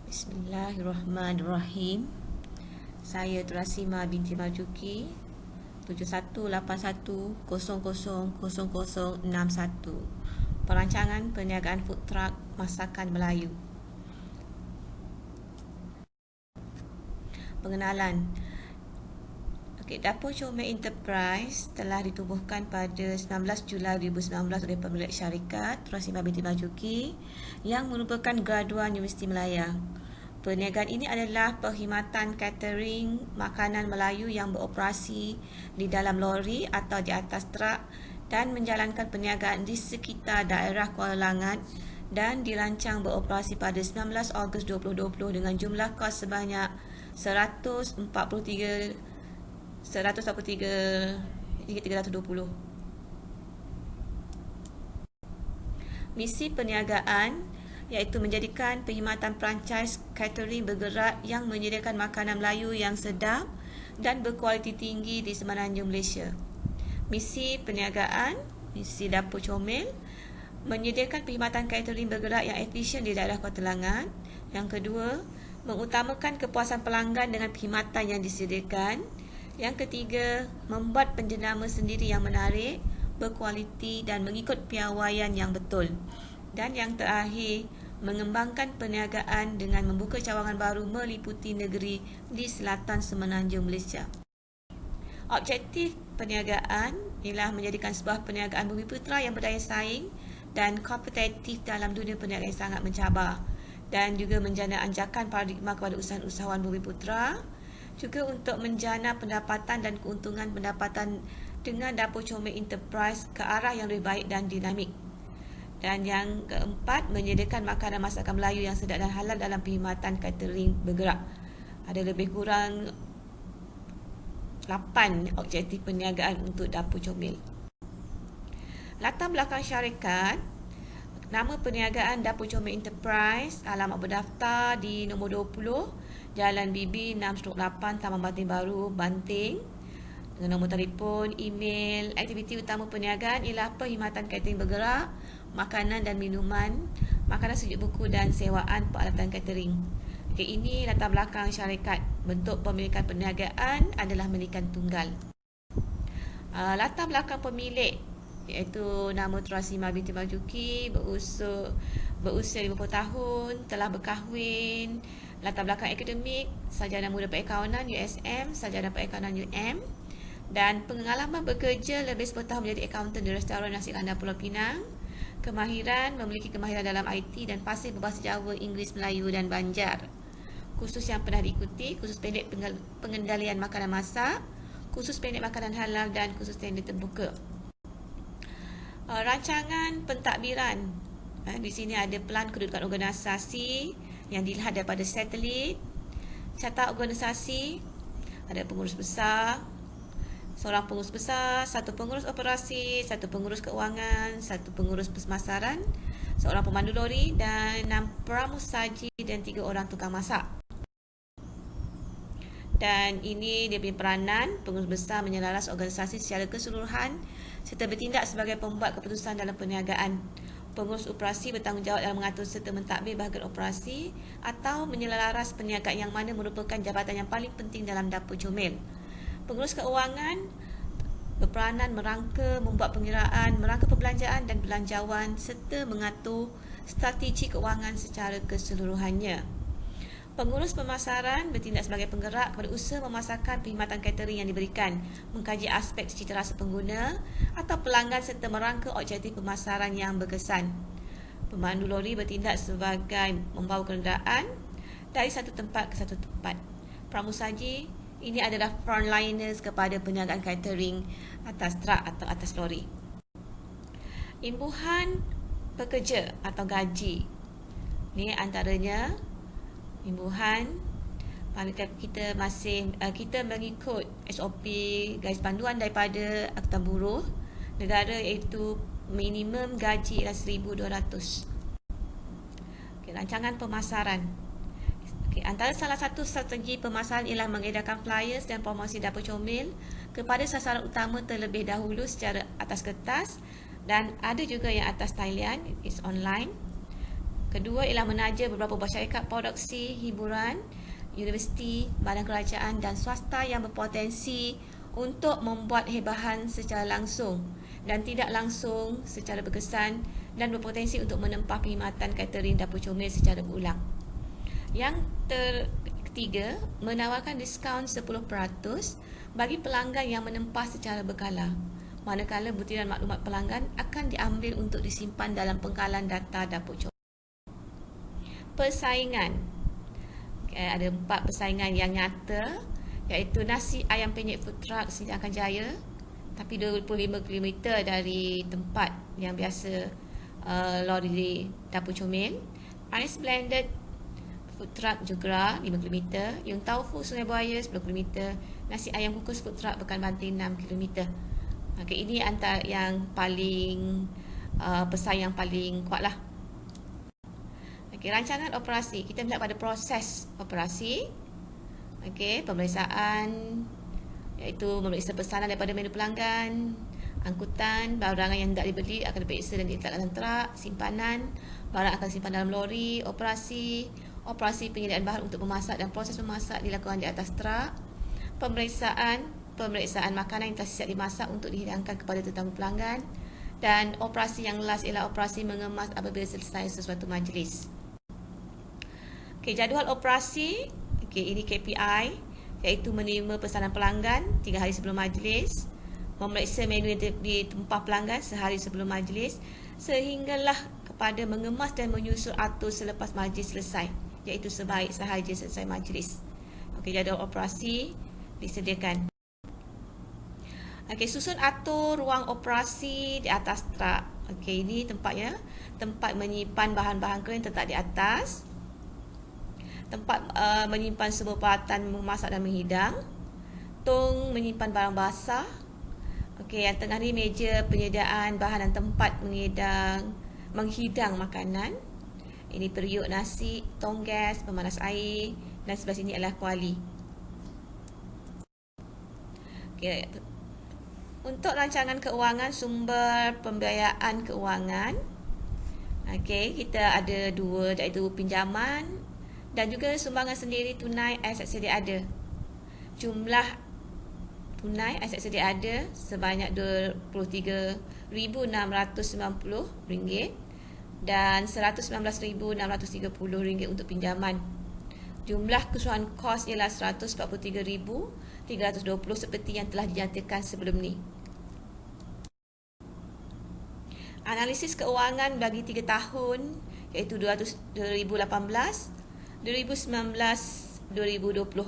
Bismillahirrahmanirrahim. Saya Turasima binti Marjuki, 7181000061. Perancangan perniagaan food truck masakan Melayu. Pengenalan. Dapur Comel Enterprise telah ditubuhkan pada 19 Julai 2019 oleh pemilik syarikat Turasima binti Marjuki yang merupakan graduan Universiti Malaya. Perniagaan ini adalah perkhidmatan catering makanan Melayu yang beroperasi di dalam lori atau di atas truk dan menjalankan perniagaan di sekitar daerah Kuala Langat dan dirancang beroperasi pada 19 Ogos 2020 dengan jumlah kos sebanyak 143 hingga 320. Misi perniagaan iaitu menjadikan perkhidmatan franchise catering bergerak yang menyediakan makanan Melayu yang sedap dan berkualiti tinggi di semenanjung Malaysia. Misi perniagaan, misi Dapur Comel, menyediakan perkhidmatan catering bergerak yang efisien di daerah Kota Langat. Yang kedua, mengutamakan kepuasan pelanggan dengan perkhidmatan yang disediakan. Yang ketiga, membuat penjenama sendiri yang menarik, berkualiti dan mengikut piawaian yang betul. Dan yang terakhir, mengembangkan perniagaan dengan membuka cawangan baru meliputi negeri di selatan semenanjung Malaysia. Objektif perniagaan ialah menjadikan sebuah perniagaan Bumiputera yang berdaya saing dan kompetitif dalam dunia perniagaan yang sangat mencabar, dan juga menjana anjakan paradigma kepada usahawan Bumiputera, juga untuk menjana pendapatan dan keuntungan pendapatan dengan Dapur Comel Enterprise ke arah yang lebih baik dan dinamik. Dan yang keempat, menyediakan makanan masakan Melayu yang sedap dan halal dalam perkhidmatan catering bergerak. Ada lebih kurang 8 objektif perniagaan untuk Dapur Comel. Latar belakang syarikat. Nama perniagaan Dapur Comel Enterprise, alamat berdaftar di nombor 20 Jalan BB 6/8 Taman Banting Baru, Banting, dengan nombor telefon, email. Aktiviti utama perniagaan ialah perkhidmatan catering bergerak, makanan dan minuman, makanan sejuk beku dan sewaan peralatan catering. Ini latar belakang syarikat. Bentuk pemilikan perniagaan adalah milikan tunggal. Latar belakang pemilik iaitu nama Turasima binti Marjuki, berusia 50 tahun, telah berkahwin. Latar belakang akademik, sarjana muda perakaunan USM, sarjana perakaunan UM, dan pengalaman bekerja lebih 10 tahun menjadi akaunten di restoran nasi kandar Pulau Pinang. Memiliki kemahiran dalam IT dan fasih berbahasa Jawa, Inggeris, Melayu dan Banjar. Kursus yang pernah diikuti, kursus pendek pengendalian makanan masak, kursus pendek makanan halal dan kursus tender terbuka. Rancangan pentadbiran. Di sini ada pelan kedudukan organisasi yang dilihat daripada satelit, carta organisasi, ada pengurus besar, seorang pengurus besar, satu pengurus operasi, satu pengurus keuangan, satu pengurus pemasaran, seorang pemandu lori dan 6 pramusaji dan 3 orang tukang masak. Dan ini dia punya peranan. Pengurus besar menyelaras organisasi secara keseluruhan serta bertindak sebagai pembuat keputusan dalam perniagaan. Pengurus operasi bertanggungjawab dalam mengatur serta mentadbir bahagian operasi atau menyelaras perniagaan yang mana merupakan jabatan yang paling penting dalam Dapur Comel. Pengurus keuangan berperanan merangka, membuat pengiraan, merangka perbelanjaan dan belanjawan serta mengatur strategi keuangan secara keseluruhannya. Pengurus pemasaran bertindak sebagai penggerak kepada usaha memasarkan perkhidmatan catering yang diberikan, mengkaji aspek cita rasa pengguna atau pelanggan serta merangka objektif pemasaran yang berkesan. Pemandu lori bertindak sebagai membawa kenderaan dari satu tempat ke satu tempat. Pramusaji ini adalah frontliners kepada perniagaan catering atas truk atau atas lori. Imbuhan pekerja atau gaji. Ini antaranya imbuhan. Kita mengikut SOP garis panduan daripada Angkatan Buruh Negara, iaitu minimum gaji ialah 1,200. Rancangan pemasaran. Antara salah satu strategi pemasaran ialah mengedarkan flyers dan promosi Dapur Comel kepada sasaran utama terlebih dahulu secara atas kertas, dan ada juga yang atas talian, is online. Kedua ialah menaja beberapa buah syarikat produksi hiburan, universiti, badan kerajaan dan swasta yang berpotensi untuk membuat hebahan secara langsung dan tidak langsung secara berkesan dan berpotensi untuk menempah perkhidmatan catering dapur comel secara berulang. Yang ketiga, menawarkan diskaun 10% bagi pelanggan yang menempah secara berkala, manakala butiran maklumat pelanggan akan diambil untuk disimpan dalam pengkalan data dapur comel. Persaingan. Ada 4 persaingan yang nyata, iaitu nasi ayam penyet food truck Sdn Jaya, tapi 25 km dari tempat yang biasa lori dapur comel. Ais blended food truck juga 5 km. Yung Taufu Sungai Buaya 10 km. Nasi ayam kukus food truck Pekan Banting 6 km. Okay, ini antara yang paling pesaing yang paling kuat lah. Okay, rancangan operasi. Kita melihat pada proses operasi. Okay, pemeriksaan, iaitu memeriksa pesanan daripada menu pelanggan, angkutan, barangan yang tidak dibeli akan diperiksa dan diletakkan dalam trak, simpanan, barang akan simpan dalam lori, operasi penyediaan bahan untuk memasak dan proses memasak dilakukan di atas trak, pemeriksaan makanan yang telah siap dimasak untuk dihidangkan kepada tetamu pelanggan, dan operasi yang last ialah operasi mengemas apabila selesai sesuatu majlis. Okay, jadual operasi. Okay, ini KPI, iaitu menerima pesanan pelanggan 3 hari sebelum majlis, memeriksa menu di tempat pelanggan sehari sebelum majlis, sehinggalah kepada mengemas dan menyusun atur selepas majlis selesai, iaitu sebaik sahaja selesai majlis. Okay, jadual operasi disediakan. Okay, susun atur ruang operasi di atas trak. Okay, ini tempatnya, tempat menyimpan bahan-bahan kering terletak di atas. Tempat menyimpan semua peralatan memasak dan menghidang. Tong menyimpan barang basah. Okey, yang tengah ni meja penyediaan bahan dan tempat menghidang makanan. Ini periuk nasi, tong gas, pemanas air, dan sebelah sini adalah kuali. Okey. Untuk rancangan keuangan, sumber pembiayaan keuangan. Okey, kita ada 2, iaitu pinjaman dan juga sumbangan sendiri tunai aset sedia ada. Jumlah tunai aset sedia ada sebanyak RM23,690 dan RM119,630 untuk pinjaman. Jumlah keseluruhan kos ialah RM143,320 seperti yang telah dinyatakan sebelum ni. Analisis keuangan bagi 3 tahun, iaitu 2018, 2019, 2020,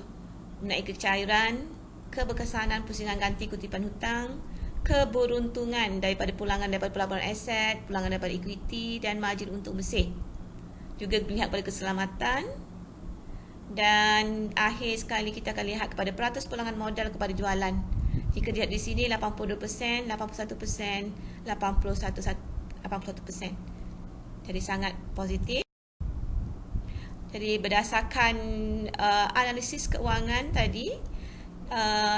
menaik kecairan, keberkesanan pusingan ganti kutipan hutang, keberuntungan daripada pulangan daripada pelaburan aset, pulangan daripada ekuiti dan margin untuk bersih. Juga melihat pada keselamatan, dan akhir sekali kita akan lihat kepada peratus pulangan modal kepada jualan. Jika dilihat di sini 82%, 81%, 81%. Jadi sangat positif. Jadi berdasarkan analisis keuangan tadi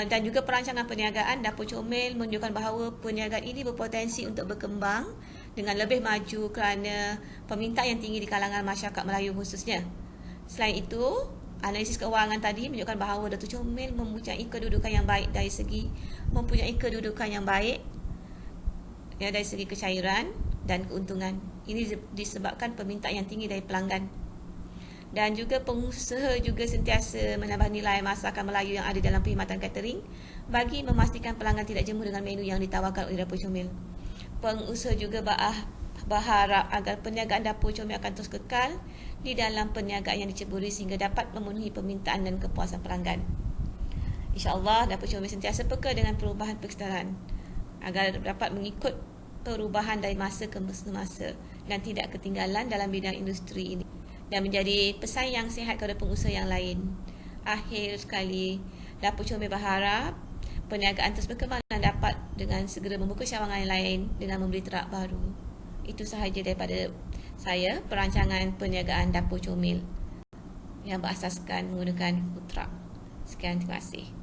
dan juga perancangan perniagaan, dapur comel menunjukkan bahawa perniagaan ini berpotensi untuk berkembang dengan lebih maju kerana permintaan yang tinggi di kalangan masyarakat Melayu khususnya. Selain itu, analisis keuangan tadi menunjukkan bahawa dapur comel mempunyai kedudukan yang baik dari segi dari segi kecairan dan keuntungan. Ini disebabkan permintaan yang tinggi dari pelanggan. Dan juga pengusaha juga sentiasa menambah nilai masakan Melayu yang ada dalam perkhidmatan catering bagi memastikan pelanggan tidak jemuh dengan menu yang ditawarkan oleh dapur comel. Pengusaha juga berharap agar perniagaan dapur comel akan terus kekal di dalam perniagaan yang diceburi sehingga dapat memenuhi permintaan dan kepuasan pelanggan. InsyaAllah dapur comel sentiasa peka dengan perubahan persekitaran agar dapat mengikut perubahan dari masa ke masa dan tidak ketinggalan dalam bidang industri ini dan menjadi pesaing yang sihat kepada pengusaha yang lain. Akhir sekali, dapur comel berharap perniagaan terus berkembang dan dapat dengan segera membuka cawangan lain dengan membeli trak baru. Itu sahaja daripada saya, perancangan perniagaan dapur comel yang berasaskan menggunakan food truck. Sekian, terima kasih.